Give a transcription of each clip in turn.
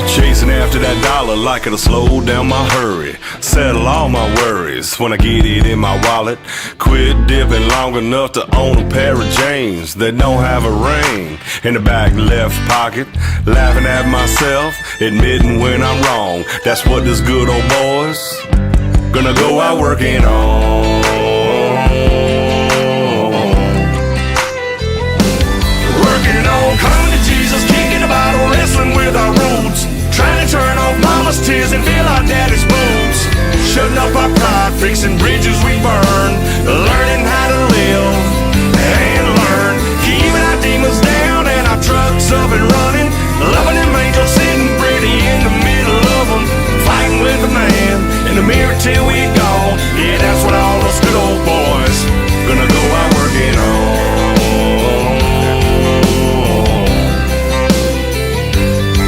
Chasing after that dollar like it'll slow down my hurry. Settle all my worries when I get it in my wallet. Quit dipping long enough to own a pair of jeans that don't have a ring in the back left pocket. Laughing at myself, admitting when I'm wrong. That's what this good old boy's gonna go out working on. Working on, coming to Jesus, kicking a bottle, wrestling with our roots. Trying to turn off mama's tears and fill our daddy's boots. Shutting up our pride, fixing bridges we burn. Learning how to live and learn. Keeping our demons down and our trucks up and running. Loving them angels sitting pretty in the middle of them. Fighting with the man in the mirror till we gone. Yeah, that's what all those good old boys gonna go out working on.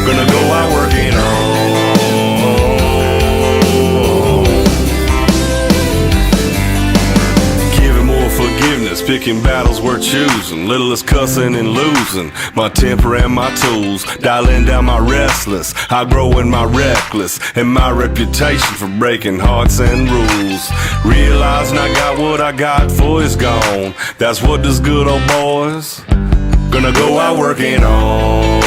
Gonna go out working on. Giving more forgiveness, picking battles we're choosing. Little is cussing and losing my temper and my tools. Dialing down my restless, outgrowing my reckless, and my reputation for breaking hearts and rules. Realizing I got what I got for is gone. That's what this good old boys gonna go out working on.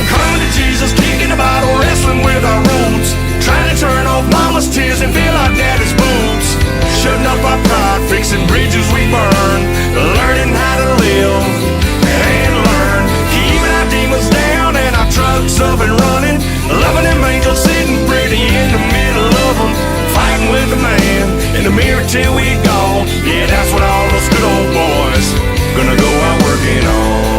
Coming to Jesus, kicking a bottle, wrestling with our roots. Trying to turn off mama's tears and fill our daddy's boots. Shutting up our pride, fixing bridges we burn. Learning how to live and learn. Keeping our demons down and our trucks up and running. Loving them angels sitting pretty in the middle of them. Fighting with the man in the mirror till we gone. Yeah, that's what all those good old boys gonna go out working on.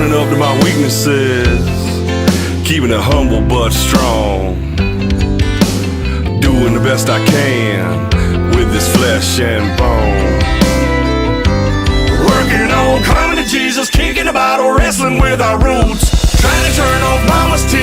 Up to my weaknesses, keeping it humble but strong. Doing the best I can with this flesh and bone. Working on, coming to Jesus, kicking a bottle, wrestling with our roots. Trying to turn off mama's tears